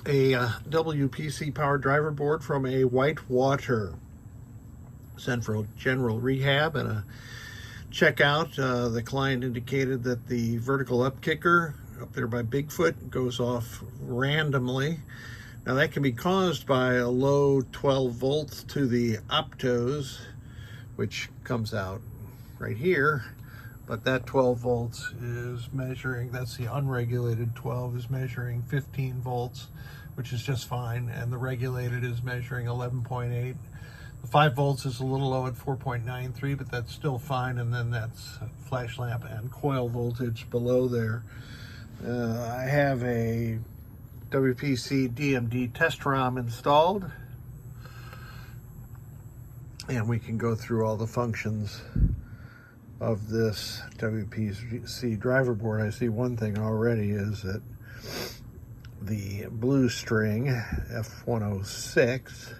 a WPC PowerDriver board from a WhiteWater. Sent for general rehab and a checkout. The client indicated that the vertical up kicker up there by Bigfoot goes off randomly. Now that can be caused by a low 12 volts to the optos, which comes out right here. But that 12 volts is measuring, that's the unregulated 12 is measuring 15 volts, which is just fine. And the regulated is measuring 11.8. The 5 volts is a little low at 4.93, but that's still fine. And then that's flash lamp and coil voltage below there. I have a WPC DMD test ROM installed. And we can go through all the functions of this WPC driver board. I see one thing already is that the blue string F106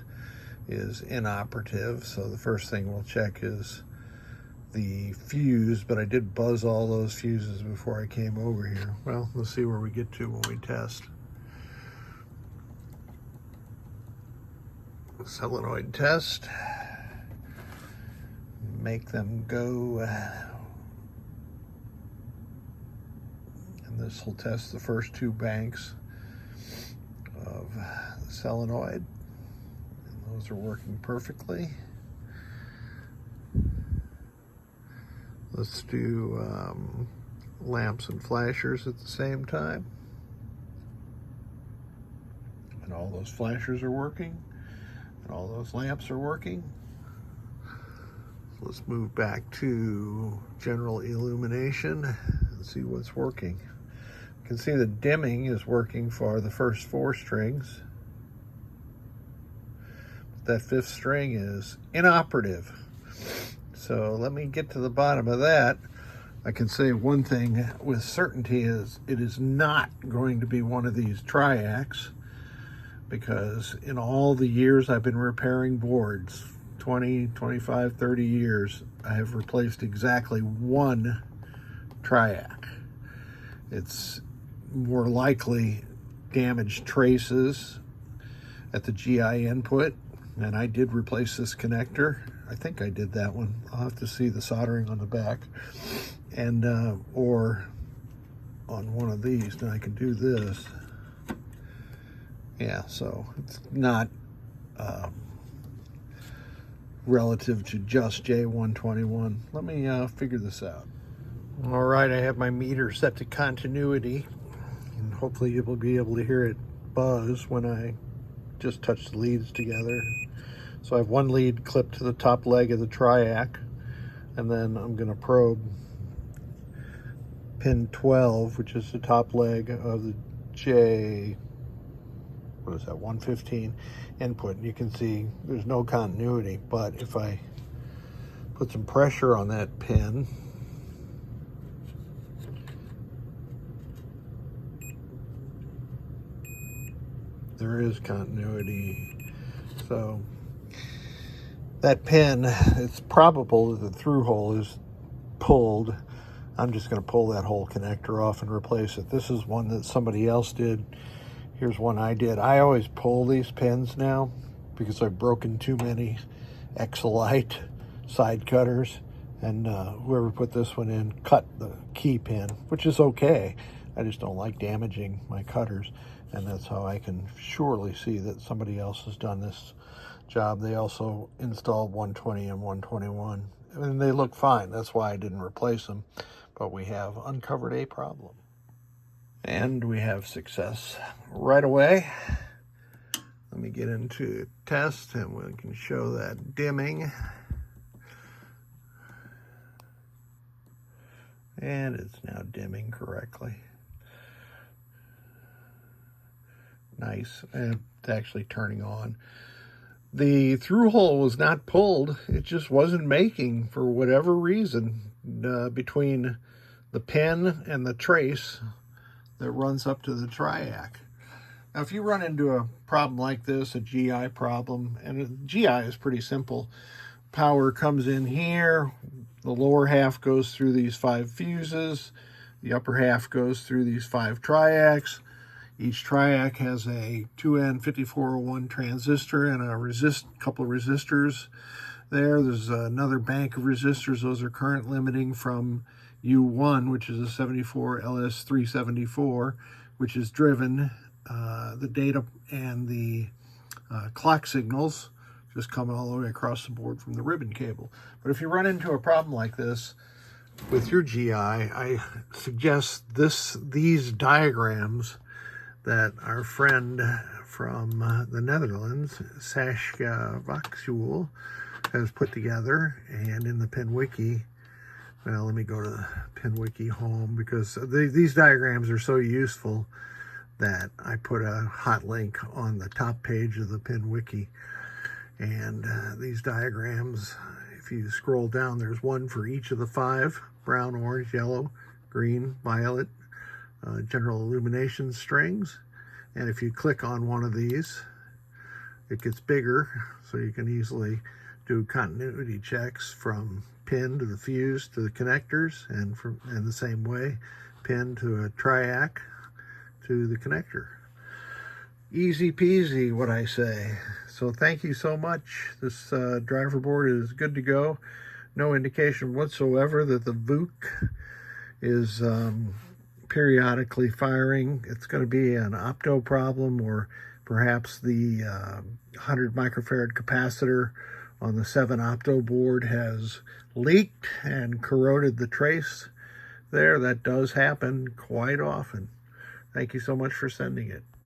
is inoperative. So the first thing we'll check is the fuse, but I did buzz all those fuses before I came over here. Well, let's see where we get to when we test. Solenoid test. Make them go, and this will test the first two banks of the solenoid, and those are working perfectly. Let's do lamps and flashers at the same time, and all those flashers are working, and all those lamps are working. Let's move back to general illumination and see what's working. You can see the dimming is working for the first 4 strings. But that 5th string is inoperative. So let me get to the bottom of that. I can say one thing with certainty is it is not going to be one of these triacs, because in all the years I've been repairing boards, 20, 25, 30 years, I have replaced exactly one triac. It's more likely damaged traces at the GI input, and I did replace this connector. I think I did that one. I'll have to see the soldering on the back, and or on one of these. Now I can do this. Yeah, so it's not relative to just J121. Let me figure this out. All right, I have my meter set to continuity, and hopefully you will be able to hear it buzz when I just touch the leads together. So I have one lead clipped to the top leg of the triac, and then I'm going to probe pin 12, which is the top leg of the what is that, 115 input. And you can see there's no continuity, but if I put some pressure on that pin, there is continuity. So that pin, it's probable that the through hole is pulled. I'm just going to pull that whole connector off and replace it. This is one that somebody else did. Here's one I did. I always pull these pins now because I've broken too many Exolite side cutters, and whoever put this one in cut the key pin, which is okay. I just don't like damaging my cutters, and that's how I can surely see that somebody else has done this job. They also installed 120 and 121, and they look fine. That's why I didn't replace them, but we have uncovered a problem. And we have success right away. Let me get into test and we can show that dimming. And it's now dimming correctly. Nice, and it's actually turning on. The through hole was not pulled. It just wasn't making for whatever reason between the pin and the trace that runs up to the triac. Now, if you run into a problem like this, a GI problem, and a GI is pretty simple. Power comes in here, the lower half goes through these 5 fuses, the upper half goes through these 5 triacs. Each triac has a 2N5401 transistor and a couple of resistors there. There's another bank of resistors. Those are current limiting from U1, which is a 74 LS374, which is driven. The data and the clock signals just come all the way across the board from the ribbon cable. But if you run into a problem like this with your GI, I suggest these diagrams that our friend from the Netherlands, Sascha Vaxuel, has put together, and in the PinWiki. Well, let me go to the PinWiki home, because these diagrams are so useful that I put a hot link on the top page of the PinWiki. And these diagrams, if you scroll down, there's one for each of the 5: brown, orange, yellow, green, violet, general illumination strings. And if you click on one of these, it gets bigger, so you can easily do continuity checks from pin to the fuse to the connectors, and in the same way, pin to a triac to the connector. Easy peasy, what I say. So thank you so much. This driver board is good to go. No indication whatsoever that the VOOC is periodically firing. It's going to be an opto problem, or perhaps the 100 microfarad capacitor on the 7 opto board has leaked and corroded the trace there. That does happen quite often. Thank you so much for sending it.